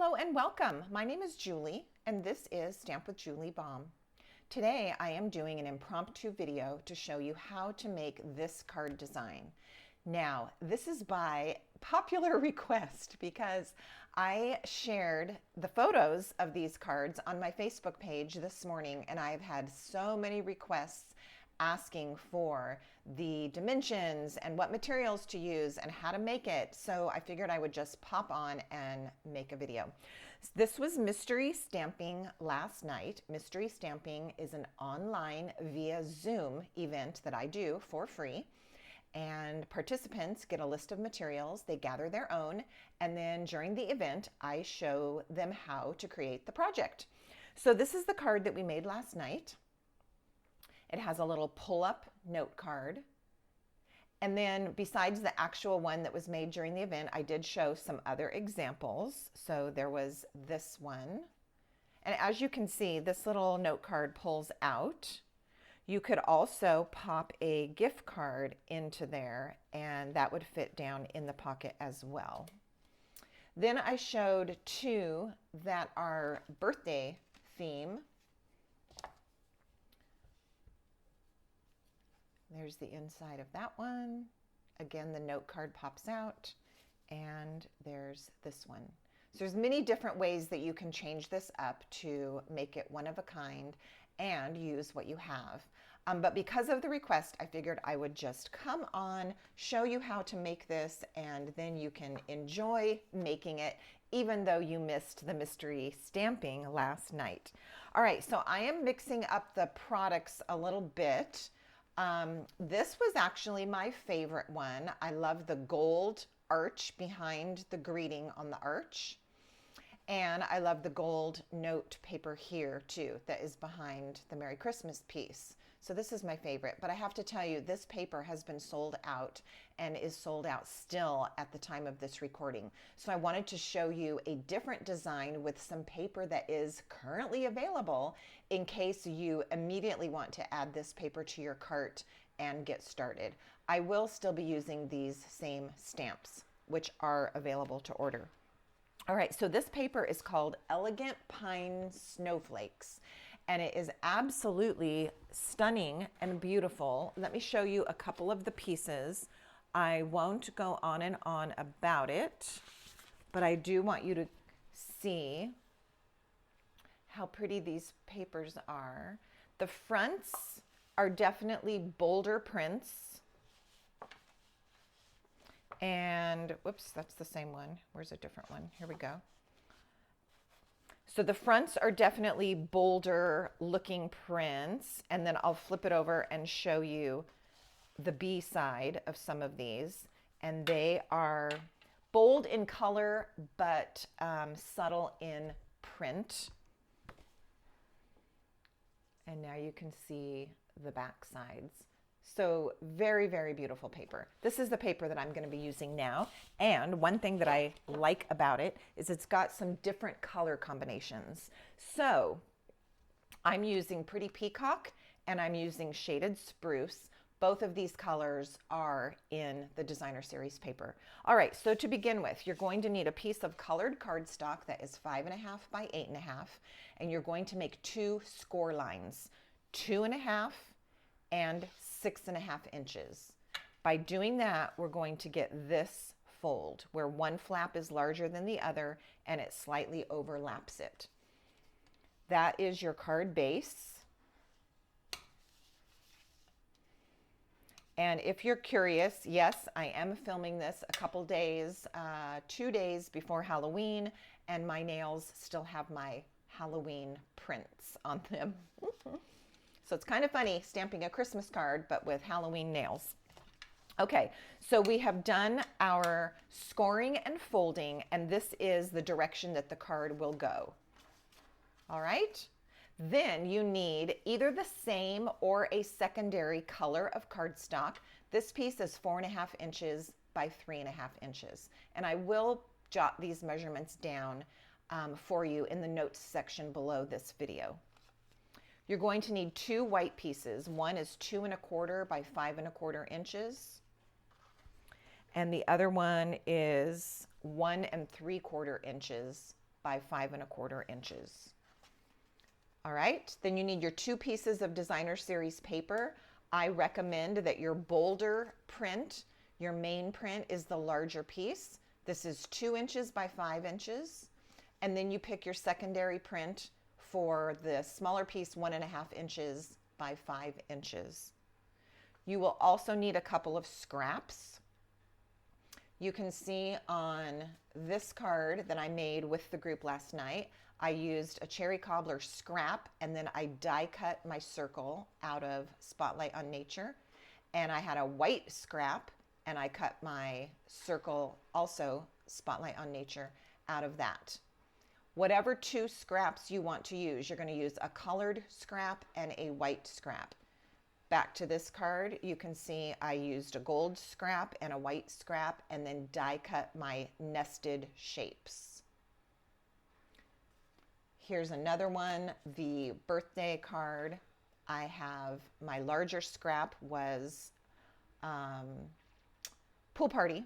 Hello and welcome. My name is Julie and this is Stamp with Julie Baum. Today I am doing an impromptu video to show you how to make this card design. Now, this is by popular request because I shared the photos of these cards on my Facebook page this morning, and I've had so many requests asking for the dimensions and what materials to use and how to make it. So I figured I would just pop on and make a video. This was mystery stamping last night. Mystery stamping is an online via Zoom event that I do for free. And participants get a list of materials, they gather their own, and then during the event, I show them how to create the project. So this is the card that we made last night. It has a little pull-up note card. And then besides the actual one that was made during the event, I did show some other examples. So there was this one. And as you can see, this little note card pulls out. You could also pop a gift card into there, and that would fit down in the pocket as well. Then I showed two that are birthday theme. There's the inside of that one. Again, the note card pops out, and there's this one. So there's many different ways that you can change this up to make it one of a kind and use what you have. But because of the request, I figured I would just come on, show you how to make this, and then you can enjoy making it, even though you missed the mystery stamping last night. All right, so I am mixing up the products a little bit. This was actually my favorite one. I love the gold arch behind the greeting on the arch. And I love the gold note paper here too, that is behind the Merry Christmas piece. So this is my favorite, but I have to tell you, this paper has been sold out and is sold out still at the time of this recording. So I wanted to show you a different design with some paper that is currently available in case you immediately want to add this paper to your cart and get started. I will still be using these same stamps, which are available to order. All right, so this paper is called Elegant Pine Snowflakes, and it is absolutely stunning and beautiful. Let me show you a couple of the pieces. I won't go on and on about it, but I do want you to see how pretty these papers are. The fronts are definitely bolder prints. And whoops, that's the same one. Where's a different one? Here we go. So the fronts are definitely bolder looking prints. And then I'll flip it over and show you the B side of some of these. And they are bold in color, but subtle in print. And now you can see the back sides. So very, very beautiful paper. This is the paper that I'm going to be using now. And one thing that I like about it is it's got some different color combinations. So I'm using Pretty Peacock and I'm using Shaded Spruce. Both of these colors are in the Designer Series paper. All right, so to begin with, you're going to need a piece of colored cardstock that is 5.5 by 8.5, and you're going to make two score lines, 2.5 and 6.5 inches. By doing that, we're going to get this fold where one flap is larger than the other and it slightly overlaps it. That is your card base. And if you're curious, yes, I am filming this a couple days, 2 days before Halloween, and my nails still have my Halloween prints on them. So it's kind of funny stamping a Christmas card, but with Halloween nails. Okay, so we have done our scoring and folding, and this is the direction that the card will go. All right? Then you need either the same or a secondary color of cardstock. This piece is 4.5 inches by 3.5 inches. And I will jot these measurements down for you in the notes section below this video. You're going to need two white pieces. One is 2.25 by 5.25 inches. And the other one is 1 3/4 inches by 5¼ inches. All right, then you need your 2 pieces of designer series paper. I recommend that your bolder print, your main print, is the larger piece. This is 2 inches by 5 inches. And then you pick your secondary print for the smaller piece, 1½ inches by 5 inches. You will also need a couple of scraps. You can see on this card that I made with the group last night, I used a cherry cobbler scrap, and then I die cut my circle out of Spotlight on Nature. And I had a white scrap, and I cut my circle, also Spotlight on Nature, out of that. Whatever 2 scraps you want to use, you're going to use a colored scrap and a white scrap. Back to this card, you can see I used a gold scrap and a white scrap, and then die cut my nested shapes. Here's another one, the birthday card. I have my larger scrap was pool party,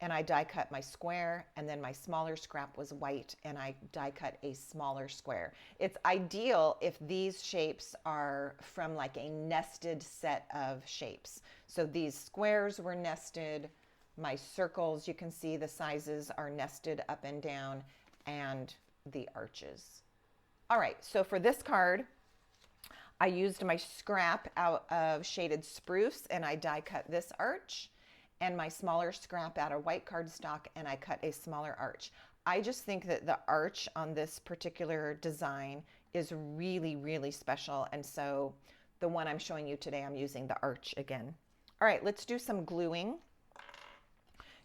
and I die cut my square, and then my smaller scrap was white, and I die cut a smaller square. It's ideal if these shapes are from like a nested set of shapes. So these squares were nested, my circles, you can see the sizes are nested up and down, and the arches. All right, so for this card, I used my scrap out of shaded spruce, and I die cut this arch, and my smaller scrap out of white cardstock, and I cut a smaller arch. I just think that the arch on this particular design is really, really special, and so the one I'm showing you today, I'm using the arch again. All right, let's do some gluing.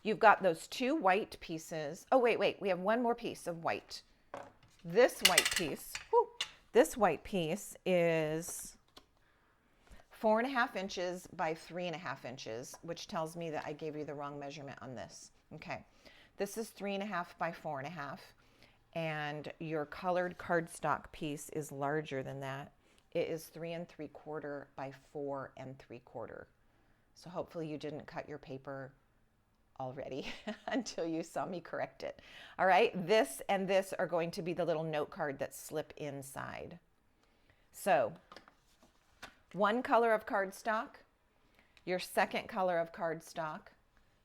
You've got those 2 white pieces. Oh, wait, we have one more piece of white. This white piece, this white piece is 4½ inches by 3½ inches, which tells me that I gave you the wrong measurement on this. Okay, this is 3½ by 4½, and your colored cardstock piece is larger than that. It is 3¾ by 4¾ So hopefully you didn't cut your paper already until you saw me correct it. All right, this and this are going to be the little note card that slip inside. So 1 color of cardstock, your 2nd color of cardstock,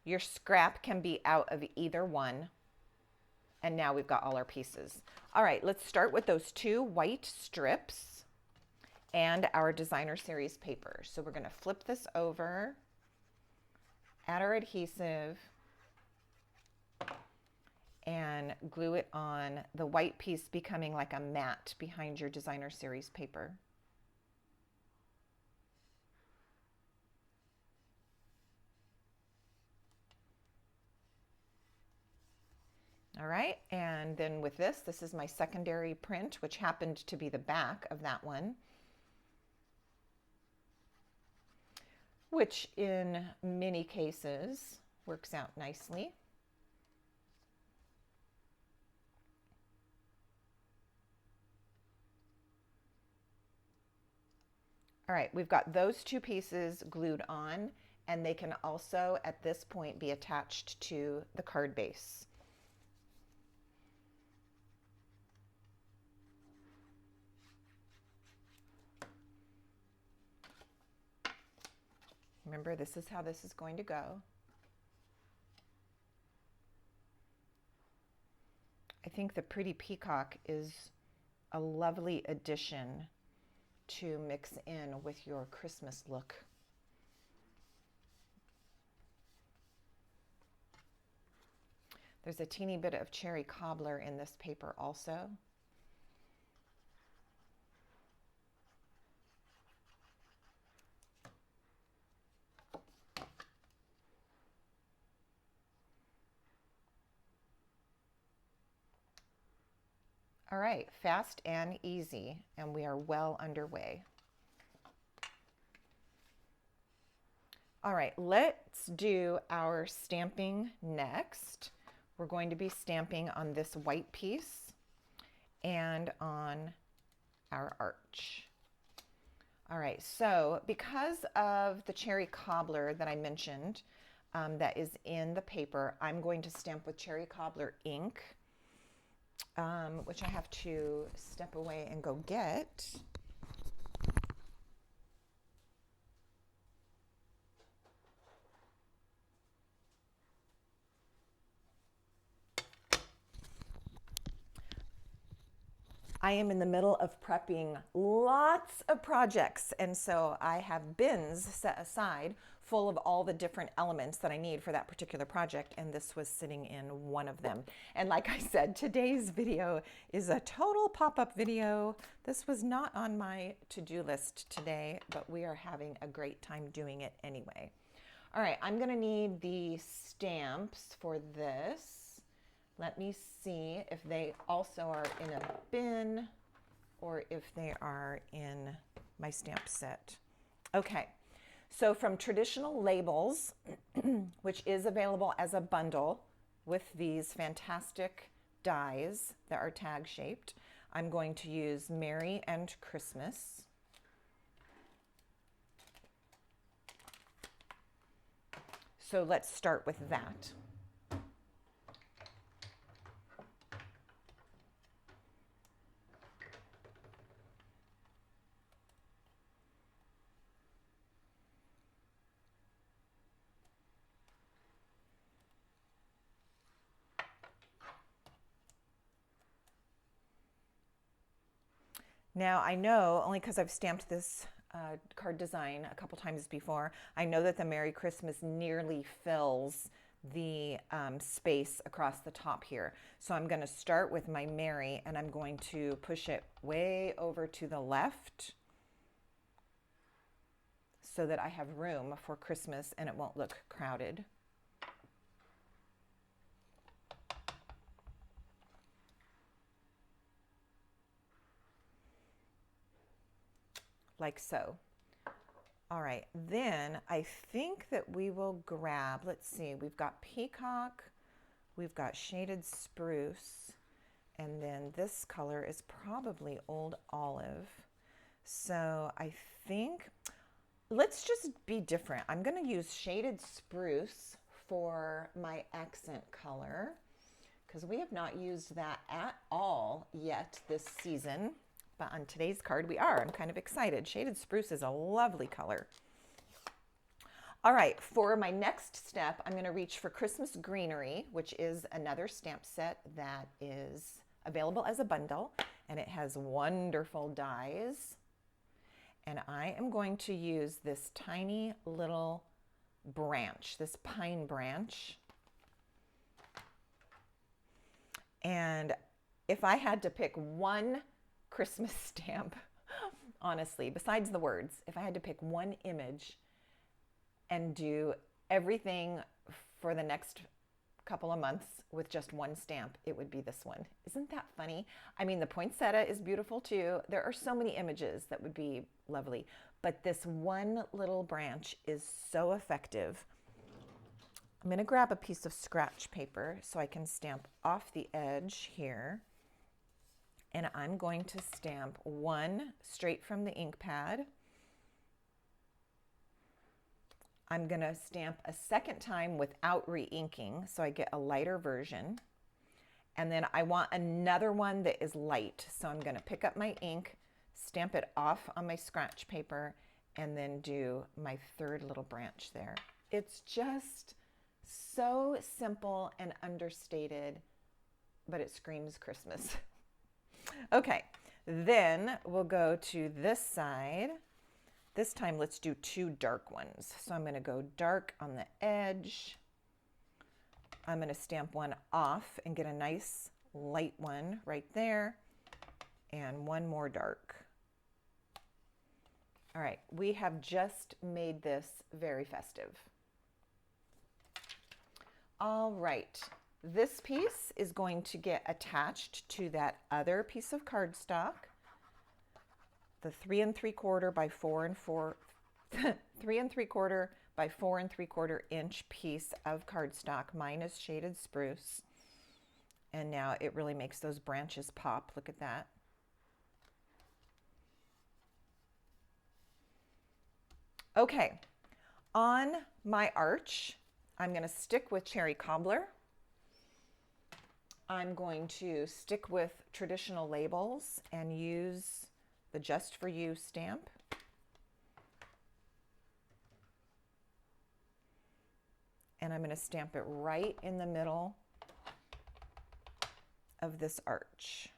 your scrap can be out of either one, and now we've got all our pieces. All right, let's start with those 2 white strips and our designer series paper. So we're going to flip this over, add our adhesive, and glue it on, the white piece becoming like a mat behind your designer series paper. All right, and then with this is my secondary print, which happened to be the back of that one, which in many cases works out nicely. All right, we've got those 2 pieces glued on, and they can also at this point be attached to the card base. Remember, this is how this is going to go. I think the pretty peacock is a lovely addition to mix in with your Christmas look. There's a teeny bit of cherry cobbler in this paper also. All right, fast and easy, and we are well underway. All right, let's do our stamping next. We're going to be stamping on this white piece and on our arch. All right, so because of the cherry cobbler that I mentioned that is in the paper, I'm going to stamp with cherry cobbler ink. which I have to step away and go get. I am in the middle of prepping lots of projects, and so I have bins set aside full of all the different elements that I need for that particular project, and this was sitting in one of them. And like I said, today's video is a total pop-up video. This was not on my to-do list today, but we are having a great time doing it anyway. All right, I'm gonna need the stamps for this. Let me see if they also are in a bin or if they are in my stamp set. Okay, so from Traditional Labels, which is available as a bundle with these fantastic dies that are tag shaped, I'm going to use Merry and Christmas. So let's start with that. Now I know, only because I've stamped this card design a couple times before, I know that the Merry Christmas nearly fills the space across the top here. So I'm going to start with my Merry and I'm going to push it way over to the left so that I have room for Christmas and it won't look crowded. Like so. All right, then I think that we will grab, let's see, we've got Peacock, we've got Shaded Spruce, and then this color is probably Old Olive. So I think, let's just be different. I'm gonna use Shaded Spruce for my accent color because we have not used that at all yet this season. But on today's card, we are. I'm kind of excited. Shaded Spruce is a lovely color. All right, for my next step, I'm going to reach for Christmas Greenery, which is another stamp set that is available as a bundle, and it has wonderful dies. And I am going to use this tiny little branch, this pine branch. And if I had to pick one Christmas stamp, honestly, besides the words, if I had to pick one image and do everything for the next couple of months with just one stamp, it would be this one. Isn't that funny? I mean, the poinsettia is beautiful too. There are so many images that would be lovely, but this one little branch is so effective. I'm going to grab a piece of scratch paper so I can stamp off the edge here. And I'm going to stamp one straight from the ink pad. I'm going to stamp a second time without re-inking so I get a lighter version. And then I want another one that is light. So I'm going to pick up my ink, stamp it off on my scratch paper, and then do my third little branch there. It's just so simple and understated, but it screams Christmas. Okay, then we'll go to this side. This time let's do two dark ones. So I'm going to go dark on the edge. I'm going to stamp one off and get a nice light one right there, and one more dark. All right, we have just made this very festive. All right. This piece is going to get attached to that other piece of cardstock, the 3 3/4 by 4 4 3 3/4 by 4 3/4 inch piece of cardstock. Mine is Shaded Spruce, and now it really makes those branches pop. Look at that. Okay, on my arch, I'm going to stick with Cherry Cobbler. I'm going to stick with traditional labels and use the Just For You stamp. And I'm going to stamp it right in the middle of this arch.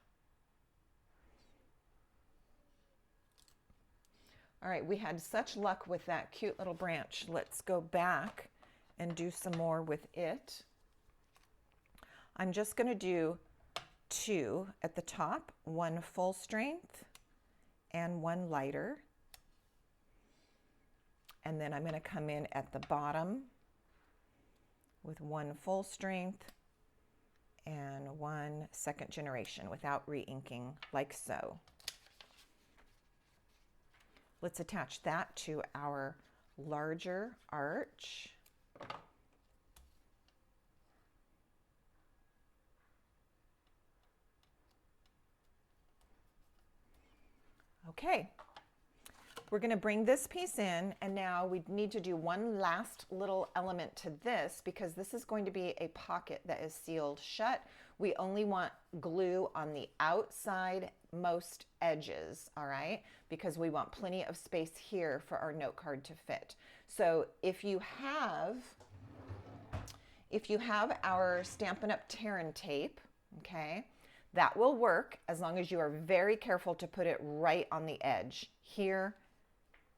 All right, we had such luck with that cute little branch. Let's go back and do some more with it. I'm just going to do 2 at the top, 1 full strength and 1 lighter. And then I'm going to come in at the bottom with 1 full strength and 1 second generation without re-inking, like so. Let's attach that to our larger arch. Okay, we're going to bring this piece in, and now we need to do one last little element to this because this is going to be a pocket that is sealed shut. We only want glue on the outside most edges, all right, because we want plenty of space here for our note card to fit. So if you have our Stampin' Up! Tear and tape, okay, that will work as long as you are very careful to put it right on the edge, here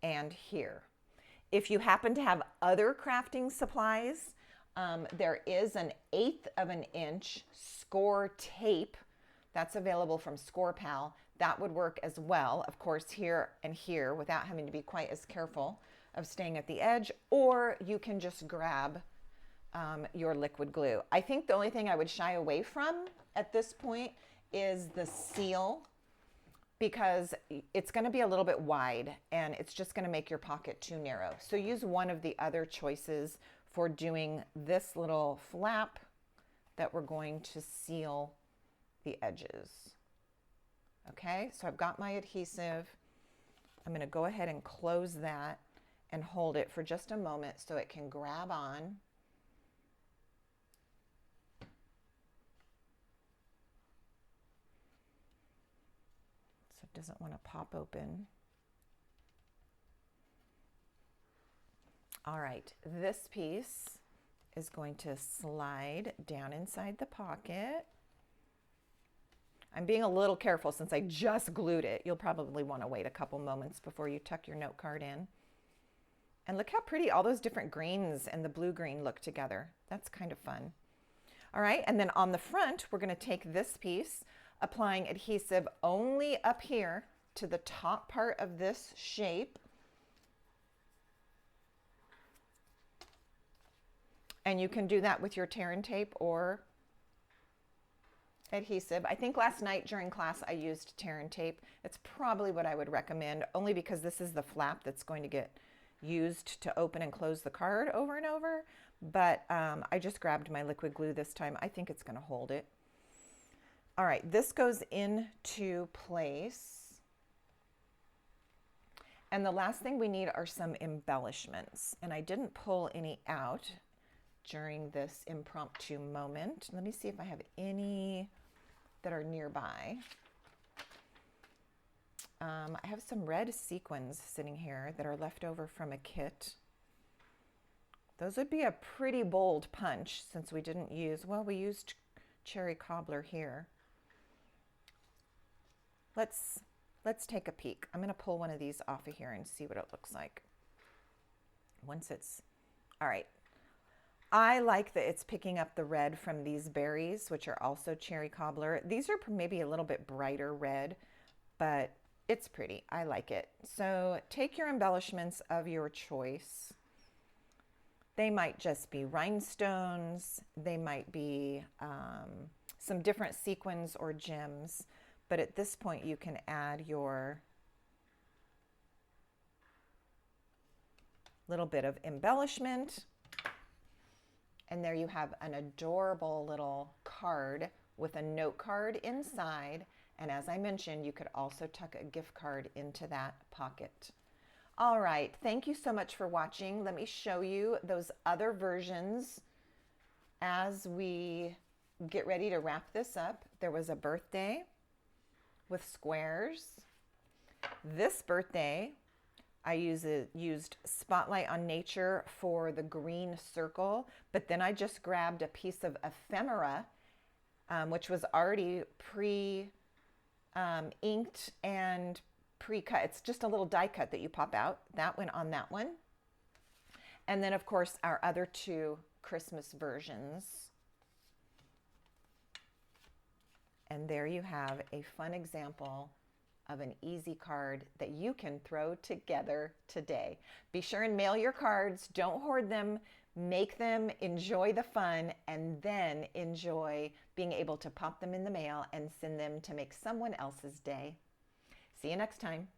and here. If you happen to have other crafting supplies, there is an 1/8 of an inch score tape that's available from Score Pal. That would work as well, of course, here and here without having to be quite as careful of staying at the edge, or you can just grab your liquid glue. I think the only thing I would shy away from at this point is the seal, because it's going to be a little bit wide and it's just going to make your pocket too narrow. So use one of the other choices for doing this little flap that we're going to seal the edges. Okay, so I've got my adhesive. I'm going to go ahead and close that and hold it for just a moment so it can grab on. So it doesn't want to pop open. All right, this piece is going to slide down inside the pocket. I'm being a little careful since I just glued it. You'll probably want to wait a couple moments before you tuck your note card in. And look how pretty all those different greens and the blue green look together. That's kind of fun. All right, and then on the front, we're going to take this piece, applying adhesive only up here to the top part of this shape. And you can do that with your tear and tape or adhesive. I think last night during class I used tear and tape. It's probably what I would recommend, only because this is the flap that's going to get used to open and close the card over and over. But I just grabbed my liquid glue this time. I think it's going to hold it. All right, this goes into place. And the last thing we need are some embellishments. And I didn't pull any out during this impromptu moment. Let me see if I have any that are nearby. I have some red sequins sitting here that are left over from a kit. Those would be a pretty bold punch since we didn't use, well, we used cherry cobbler here. Let's take a peek. I'm going to pull one of these off of here and see what it looks like. Once it's, all right. I like that it's picking up the red from these berries, which are also cherry cobbler. These are maybe a little bit brighter red, but it's pretty. I like it. So take your embellishments of your choice. They might just be rhinestones. They might be some different sequins or gems. But at this point, you can add your little bit of embellishment. And there you have an adorable little card with a note card inside. And as I mentioned, you could also tuck a gift card into that pocket. All right, thank you so much for watching. Let me show you those other versions as we get ready to wrap this up. There was a birthday with squares. This birthday, I used Spotlight on Nature for the green circle, but then I just grabbed a piece of ephemera, which was already inked and pre-cut. It's just a little die cut that you pop out. That went on that one. And then, of course, our other two Christmas versions. And there you have a fun example of an easy card that you can throw together today. Be sure and mail your cards. Don't hoard them. Make them, enjoy the fun, and then enjoy being able to pop them in the mail and send them to make someone else's day. See you next time.